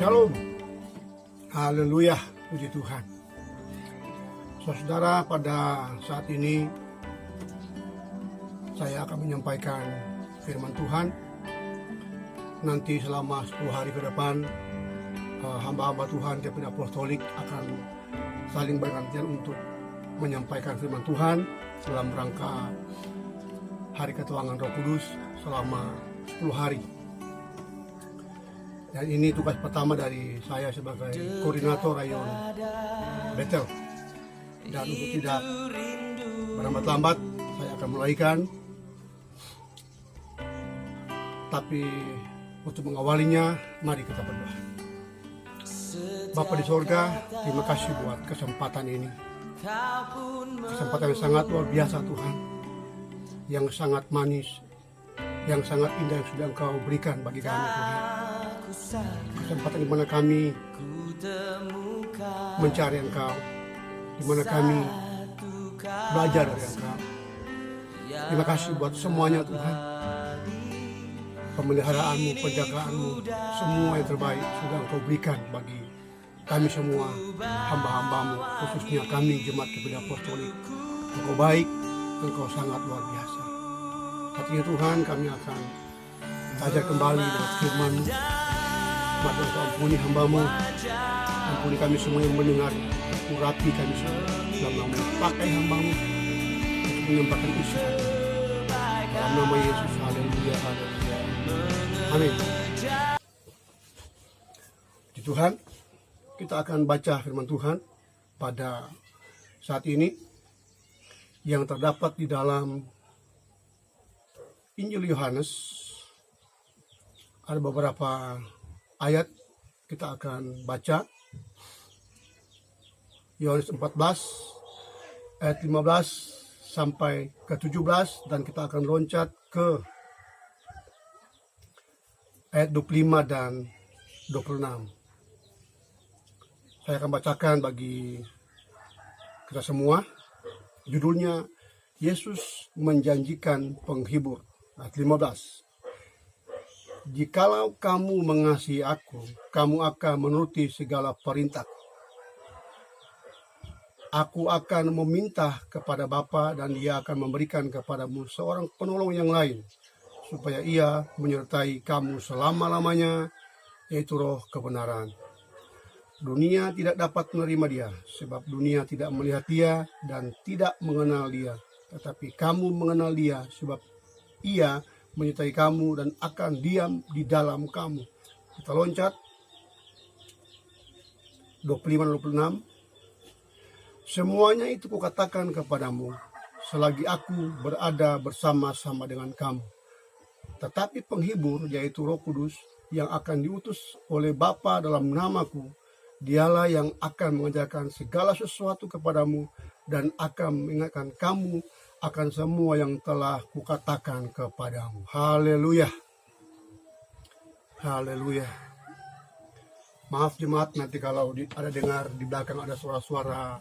Shalom, haleluya, puji Tuhan. Saudara, pada saat ini saya akan menyampaikan firman Tuhan. Nanti selama 10 hari ke depan hamba-hamba Tuhan dari apostolik akan saling bergantian untuk menyampaikan firman Tuhan dalam rangka Hari Ketuhanan Roh Kudus selama 10 hari. Dan ini tugas pertama dari saya sebagai koordinator Rayon Betel. Dan untuk tidak berlambat-lambat, saya akan mulaikan. Tapi untuk mengawalinya, mari kita berdoa. Bapa di sorga, terima kasih buat kesempatan ini. Kesempatan yang sangat luar biasa Tuhan. Yang sangat manis, yang sangat indah yang sudah Engkau berikan bagi kami Tuhan. Kesempatan di mana kami mencari Engkau, di mana kami belajar dari Engkau. Terima kasih buat semuanya Tuhan. Pemeliharaanmu, penjagaanmu, semua yang terbaik sudah Engkau berikan bagi kami semua hamba-hambamu, khususnya kami Jemaat Gereja Apostolik. Engkau baik, Engkau sangat luar biasa. Saat ini Tuhan, kami akan belajar kembali dengan firman-Mu. Mari Engkau ampuni hamba-Mu, ampuni kami semua yang mendengar, urapi kami semua dalam nama pakai hamba-Mu untuk menyampaikan isi hati. Dalam nama Yesus, haleluya, haleluya, amin. Puji Tuhan, kita akan baca firman Tuhan pada saat ini yang terdapat di dalam Injil Yohanes. Ada beberapa ayat kita akan baca. Yohanes 14 ayat 15 sampai ke 17, dan kita akan loncat ke ayat 25 dan 26. Saya akan bacakan bagi kita semua. Judulnya, Yesus menjanjikan penghibur. Ayat 15. Jikalau kamu mengasihi aku, kamu akan menuruti segala perintah. Aku akan meminta kepada Bapa, dan Dia akan memberikan kepadamu seorang penolong yang lain, supaya Ia menyertai kamu selama-lamanya, yaitu Roh kebenaran. Dunia tidak dapat menerima Dia, sebab dunia tidak melihat Dia dan tidak mengenal Dia. Tetapi kamu mengenal Dia, sebab Ia menyertai kamu dan akan diam di dalam kamu. Kita loncat 25-26. Semuanya itu kukatakan kepadamu selagi aku berada bersama-sama dengan kamu. Tetapi penghibur, yaitu Roh Kudus, yang akan diutus oleh Bapa dalam namaku, Dialah yang akan mengajarkan segala sesuatu kepadamu dan akan mengingatkan kamu akan semua yang telah kukatakan kepadamu. Haleluya. Haleluya. Maaf jemaat, nanti kalau ada dengar di belakang ada suara-suara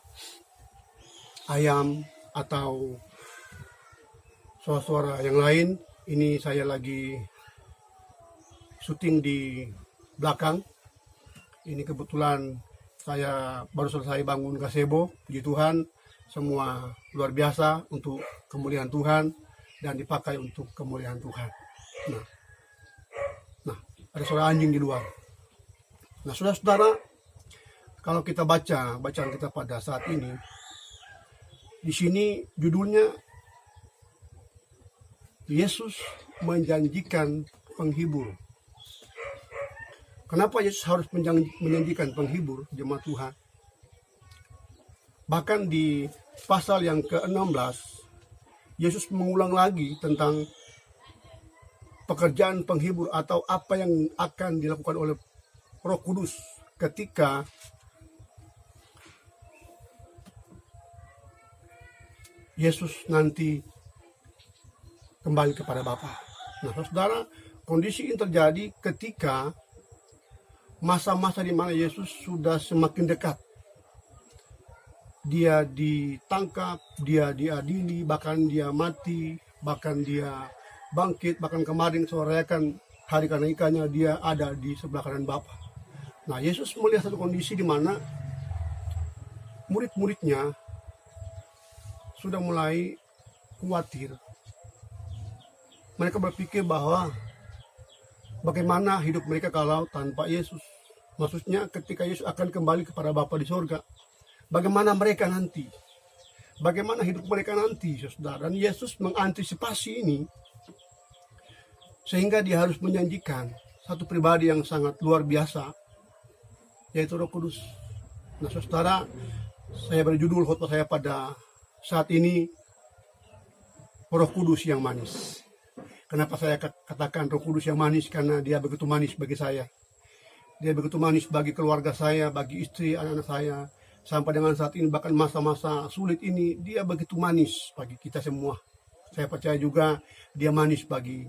ayam atau suara-suara yang lain. Ini saya lagi syuting di belakang. Ini kebetulan saya baru selesai bangun gazebo. Puji Tuhan, semua luar biasa untuk kemuliaan Tuhan dan dipakai untuk kemuliaan Tuhan. Nah, ada suara anjing di luar. Nah, saudara-saudara, kalau kita baca bacaan kita pada saat ini, di sini judulnya Yesus menjanjikan penghibur. Kenapa Yesus harus menjanjikan penghibur, jemaat Tuhan? Bahkan di pasal yang ke-16, Yesus mengulang lagi tentang pekerjaan penghibur atau apa yang akan dilakukan oleh Roh Kudus ketika Yesus nanti kembali kepada Bapa. Nah, saudara, kondisi ini terjadi ketika masa-masa di mana Yesus sudah semakin dekat. Dia ditangkap, dia diadili, bahkan dia mati, bahkan dia bangkit, bahkan kemarin sore kan hari kenaikannya dia ada di sebelah kanan Bapa. Nah, Yesus melihat satu kondisi di mana murid-muridnya sudah mulai khawatir. Mereka berpikir bahwa bagaimana hidup mereka kalau tanpa Yesus. Maksudnya ketika Yesus akan kembali kepada Bapa di sorga. Bagaimana mereka nanti? Bagaimana hidup mereka nanti, saudara? Dan Yesus mengantisipasi ini sehingga dia harus menjanjikan satu pribadi yang sangat luar biasa, yaitu Roh Kudus. Nah, saudara, saya beri judul khotbah saya pada saat ini, Roh Kudus yang manis. Kenapa saya katakan Roh Kudus yang manis? Karena dia begitu manis bagi saya. Dia begitu manis bagi keluarga saya, bagi istri, anak-anak saya. Sampai dengan saat ini, bahkan masa-masa sulit ini, dia begitu manis bagi kita semua. Saya percaya juga dia manis bagi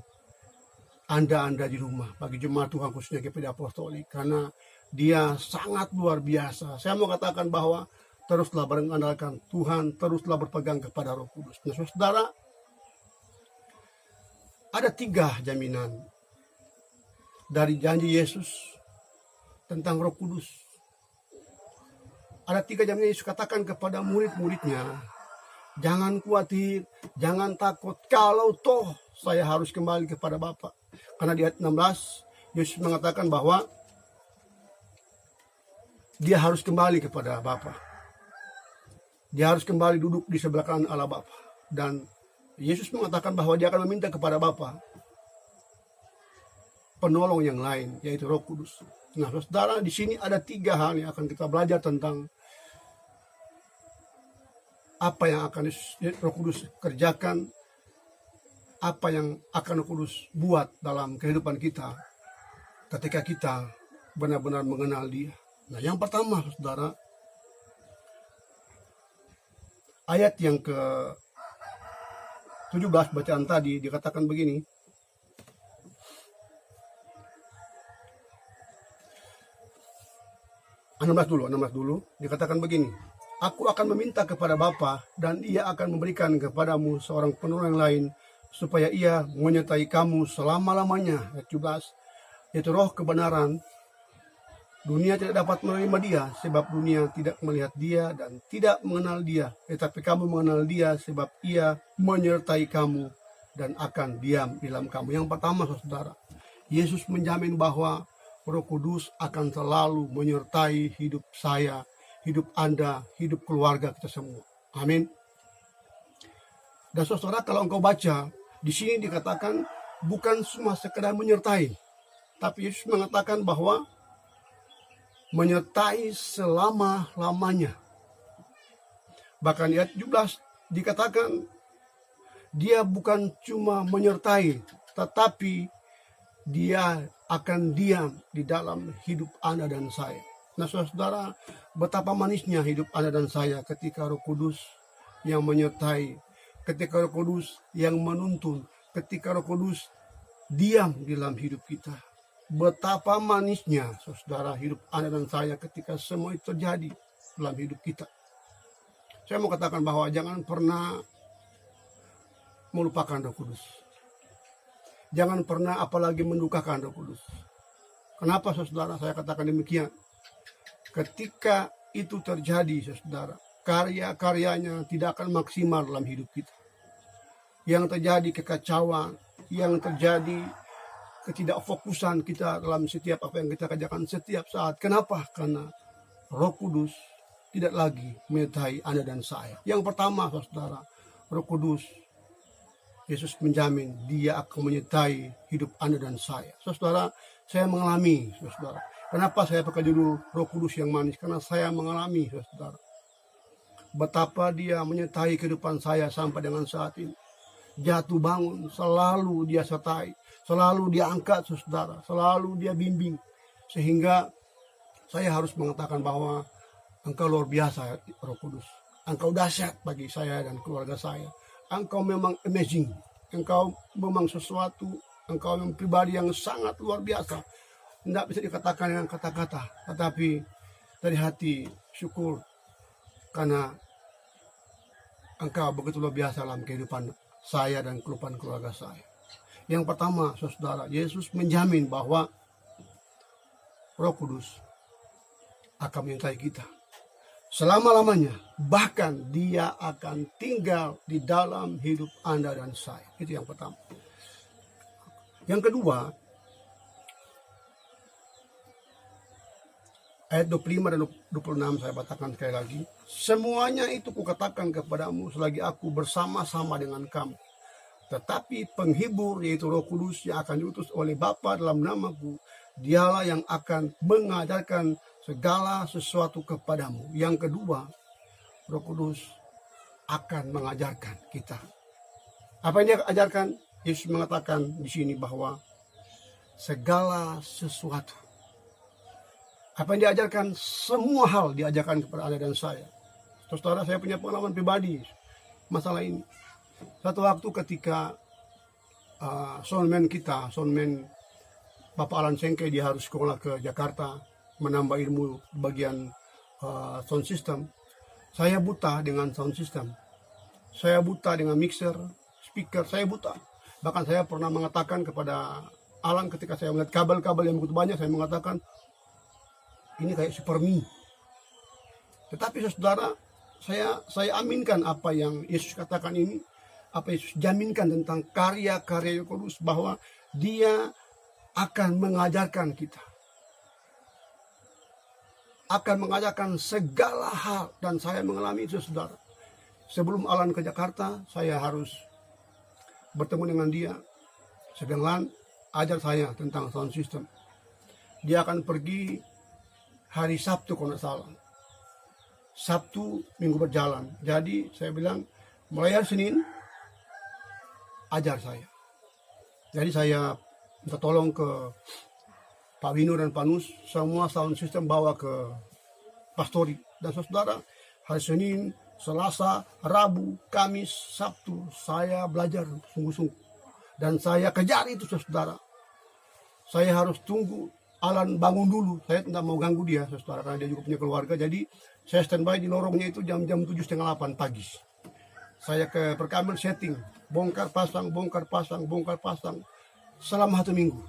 Anda di rumah, bagi jemaat Tuhan khususnya GPD Apostolik. Karena dia sangat luar biasa. Saya mau katakan bahwa teruslah berandalkan Tuhan, teruslah berpegang kepada Roh Kudus. Nah, saudara, ada 3 jaminan dari janji Yesus tentang Roh Kudus. Ada 3 jaminan Yesus katakan kepada murid-muridnya. Jangan khawatir, jangan takut, kalau toh saya harus kembali kepada Bapa. Karena di ayat 16, Yesus mengatakan bahwa dia harus kembali kepada Bapa. Dia harus kembali duduk di sebelah kanan Allah Bapa. Dan Yesus mengatakan bahwa dia akan meminta kepada Bapa penolong yang lain, yaitu Roh Kudus. Nah, saudara, di sini ada 3 hal yang akan kita belajar tentang apa yang akan Roh Kudus kerjakan, apa yang akan Roh Kudus buat dalam kehidupan kita ketika kita benar-benar mengenal Dia. Nah, yang pertama, saudara, ayat yang ke-17 bacaan tadi dikatakan begini. Enam 16 dulu dikatakan begini. Aku akan meminta kepada Bapa dan ia akan memberikan kepadamu seorang penolong yang lain supaya ia menyertai kamu selama-lamanya. Ayat 17, yaitu Roh kebenaran. Dunia tidak dapat menerima Dia sebab dunia tidak melihat Dia dan tidak mengenal Dia. Tetapi kamu mengenal Dia sebab Ia menyertai kamu dan akan diam di dalam kamu. Yang pertama, saudara, Yesus menjamin bahwa Roh Kudus akan selalu menyertai hidup saya, hidup Anda, hidup keluarga kita semua. Amin. Dan saudara, kalau engkau baca, di sini dikatakan bukan cuma sekedar menyertai, tapi Yesus mengatakan bahwa menyertai selama-lamanya. Bahkan di ayat 17 dikatakan dia bukan cuma menyertai, tetapi dia akan diam di dalam hidup Anda dan saya. Nah, saudara, betapa manisnya hidup Anda dan saya ketika Roh Kudus yang menyertai, ketika Roh Kudus yang menuntun, ketika Roh Kudus diam di dalam hidup kita. Betapa manisnya, saudara, hidup Anda dan saya ketika semua itu terjadi dalam hidup kita. Saya mau katakan bahwa jangan pernah melupakan Roh Kudus. Jangan pernah apalagi mendukakan Roh Kudus. Kenapa, saudara, saya katakan demikian? Ketika itu terjadi, saudara, karya-karyanya tidak akan maksimal dalam hidup kita. Yang terjadi kekacauan, yang terjadi ketidakfokusan kita dalam setiap apa yang kita kerjakan setiap saat. Kenapa? Karena Roh Kudus tidak lagi menyertai Anda dan saya. Yang pertama, saudara, Roh Kudus, Yesus menjamin Dia akan menyertai hidup Anda dan saya. Saudara, saya mengalami, saudara. Kenapa saya pakai judul Roh Kudus yang manis? Karena saya mengalami, saudara, betapa Dia menyertai kehidupan saya sampai dengan saat ini. Jatuh bangun, selalu Dia sertai, selalu Dia angkat, saudara, selalu Dia bimbing. Sehingga saya harus mengatakan bahwa Engkau luar biasa, Roh Kudus. Engkau dahsyat bagi saya dan keluarga saya. Engkau memang amazing. Engkau memang sesuatu. Engkau memang pribadi yang sangat luar biasa. Tidak bisa dikatakan dengan kata-kata. Tetapi dari hati syukur. Karena Engkau begitu luar biasa dalam kehidupan saya dan kehidupan keluarga saya. Yang pertama, saudara, Yesus menjamin bahwa Roh Kudus akan menyertai kita selama-lamanya. Bahkan dia akan tinggal di dalam hidup Anda dan saya. Itu yang pertama. Yang kedua, ayat 25 dan 26 saya bacakan sekali lagi. Semuanya itu kukatakan kepadamu selagi aku bersama-sama dengan kamu. Tetapi penghibur, yaitu Roh Kudus yang akan diutus oleh Bapa dalam namaku, dialah yang akan mengajarkan segala sesuatu kepadamu. Yang kedua, Roh Kudus akan mengajarkan kita. Apa yang dia ajarkan? Yesus mengatakan di sini bahwa segala sesuatu. Apa yang diajarkan? Semua hal diajarkan kepada Anda dan saya. Saudara, saya punya pengalaman pribadi masalah ini. Satu waktu ketika soundman Bapak Alan Sengke, dia harus sekolah ke Jakarta menambah ilmu bagian sound system. Saya buta dengan sound system. Saya buta dengan mixer, speaker, saya buta. Bahkan saya pernah mengatakan kepada Alan ketika saya melihat kabel-kabel yang begitu banyak, saya mengatakan, ini kayak Super Me. Tetapi saudara, saya aminkan apa yang Yesus katakan ini, apa Yesus jaminkan tentang karya-karya Roh Kudus, bahwa dia akan mengajarkan kita. Akan mengajarkan segala hal, dan saya mengalami itu saudara. Sebelum Alan ke Jakarta, saya harus bertemu dengan dia. Sedangkan ajar saya tentang sound system. Dia akan pergi hari Sabtu kalau tidak salah. Sabtu minggu berjalan. Jadi saya bilang, mulai hari Senin ajar saya. Jadi saya minta tolong ke Pak Wino dan Pak Nus, semua sound system bawa ke Pastori. Dan saudara, hari Senin, Selasa, Rabu, Kamis, Sabtu, saya belajar sungguh-sungguh. Dan saya kejar itu saudara. Saya harus tunggu Alan bangun dulu. Saya tidak mau ganggu dia saudara, karena dia juga punya keluarga. Jadi saya standby di lorongnya itu jam-jam 7:30 pagi. Saya ke perkamar setting, bongkar pasang, selama 1 minggu.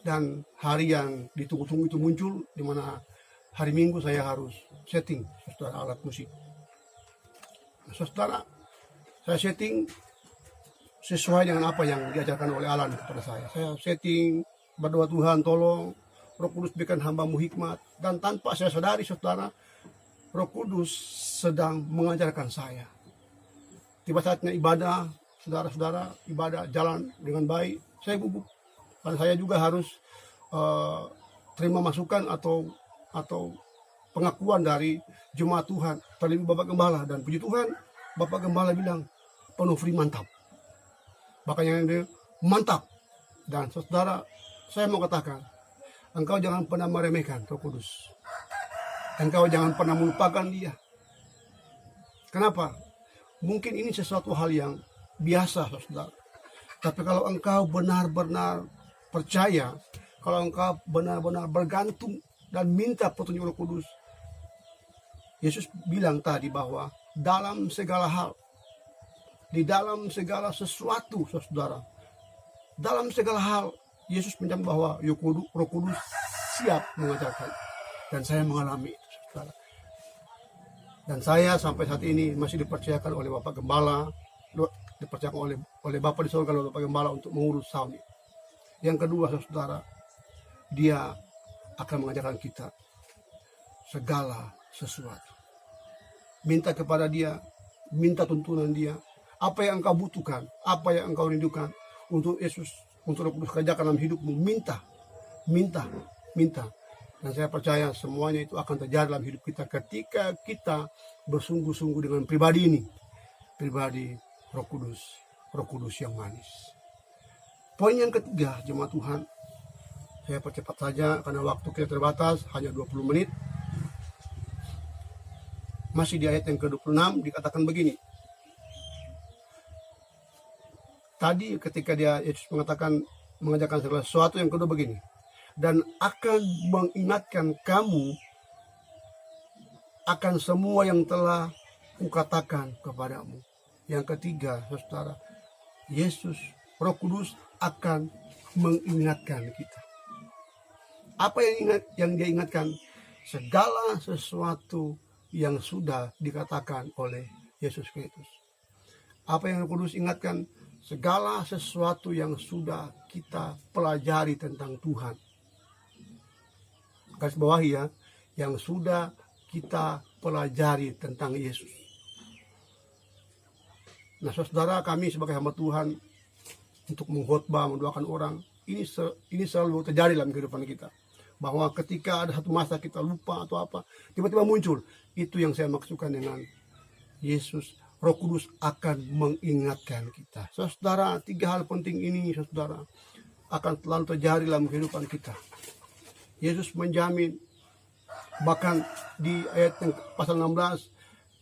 Dan hari yang ditunggu-tunggu itu muncul, di mana hari Minggu saya harus setting saudara alat musik. Nah, saudara, saya setting sesuai dengan apa yang diajarkan oleh Alan kepada saya. Saya setting, berdoa, Tuhan tolong Roh Kudus berikan hambamu hikmat. Dan tanpa saya sadari saudara, Roh Kudus sedang mengajarkan saya. Tiba saatnya ibadah, saudara-saudara, ibadah jalan dengan baik, saya gugup. Dan saya juga harus terima masukan atau pengakuan dari jemaat Tuhan, terlebih Bapak Gembala. Dan puji Tuhan, Bapak Gembala bilang, penuh Fri mantap. Makanya dia mantap. Dan saudara, saya mau katakan, engkau jangan pernah meremehkan Roh Kudus. Engkau jangan pernah melupakan dia. Kenapa? Mungkin ini sesuatu hal yang biasa, saudara. Tapi kalau engkau benar-benar percaya, kalau engkau benar-benar bergantung dan minta petunjuk Roh Kudus, Yesus bilang tadi bahwa dalam segala hal, di dalam segala sesuatu, saudara, dalam segala hal, Yesus menjawab bahwa Roh Kudus siap mengajarkan. Dan saya mengalami itu, saudara. Dan saya sampai saat ini masih dipercayakan oleh Bapak Gembala, dipercayakan oleh Bapak di surga, oleh Bapak Gembala untuk mengurus sound. Yang kedua, saudara, dia akan mengajarkan kita segala sesuatu. Minta kepada dia, minta tuntunan dia. Apa yang engkau butuhkan, apa yang engkau rindukan untuk Yesus, untuk Roh Kudus kerjakan dalam hidupmu, minta. Dan saya percaya semuanya itu akan terjadi dalam hidup kita ketika kita bersungguh-sungguh dengan pribadi ini. Pribadi Roh Kudus yang manis. Poin yang ketiga, jemaat Tuhan, saya percepat saja karena waktu kita terbatas, hanya 20 menit. Masih di ayat yang ke-26 dikatakan begini. Tadi ketika Yesus mengajarkan segala sesuatu, yang kedua begini. Dan akan mengingatkan kamu akan semua yang telah kukatakan kepadamu. Yang ketiga, saudara, Yesus, Roh Kudus akan mengingatkan kita. Apa yang dia ingatkan? segala sesuatu yang sudah dikatakan oleh Yesus Kristus. Apa yang Roh Kudus ingatkan? Segala sesuatu yang sudah kita pelajari tentang Tuhan. Garis bawahi ya, yang sudah kita pelajari tentang Yesus. Nah, saudara, kami sebagai hamba Tuhan untuk mengkhotbah, mendoakan orang, ini selalu terjadi dalam kehidupan kita. Bahwa ketika ada satu masa kita lupa atau apa, tiba-tiba muncul. Itu yang saya maksudkan dengan Yesus, Roh Kudus akan mengingatkan kita. Saudara, 3 hal penting ini, saudara, akan selalu terjadi dalam kehidupan kita. Yesus menjamin, bahkan di ayat pasal 16,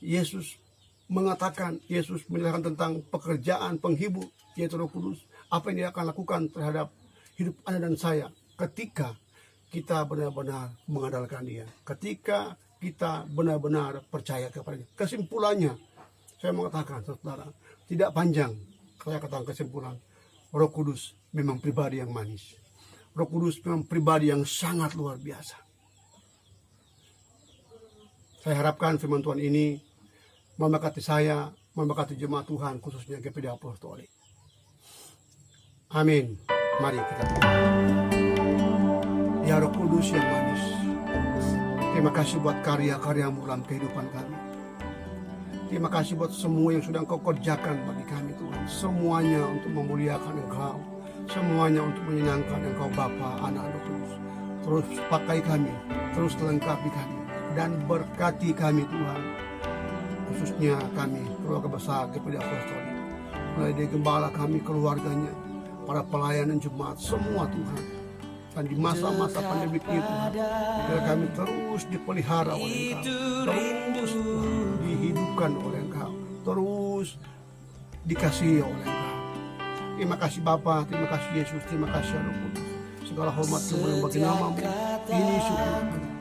Yesus mengatakan, Yesus menjelaskan tentang pekerjaan penghibur, yaitu Roh Kudus. Apa yang dia akan lakukan terhadap hidup Anda dan saya ketika kita benar-benar mengandalkan Dia. Ketika kita benar-benar percaya kepada Dia. Kesimpulannya, saya mengatakan, saudara, tidak panjang. Saya katakan kesimpulan, Roh Kudus memang pribadi yang manis. Roh Kudus memang pribadi yang sangat luar biasa. Saya harapkan firman Tuhan ini memberkati saya, memberkati jemaat Tuhan, khususnya GPD Apostolik. Amin. Mari kita berdoa. Ya Roh Kudus yang manis, terima kasih buat karya-karyamu dalam kehidupan kami. Terima kasih buat semua yang sudah Engkau kerjakan bagi kami Tuhan. Semuanya untuk memuliakan Engkau. Semuanya untuk menyenangkan Engkau Bapa, Anak, Roh Kudus. Terus pakai kami, terus lengkapi kami, dan berkati kami Tuhan. Khususnya kami, keluarga besar GPD Apostolik. Mulai dari gembala kami, keluarganya, para pelayanan jemaat, semua Tuhan. Dan di masa-masa pandemi ini Tuhan, biar kami terus dipelihara oleh Engkau, terus dihidupkan oleh Engkau, terus dikasihi oleh Engkau. Terima kasih Bapa, terima kasih Yesus, terima kasih Roh Kudus. Segala hormat kemuliaan bagi namamu.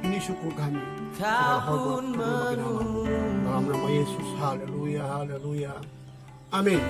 Ini syukur kami. Segala hormat kemuliaan bagi namamu. Dalam nama Yesus, haleluya, haleluya. Amin.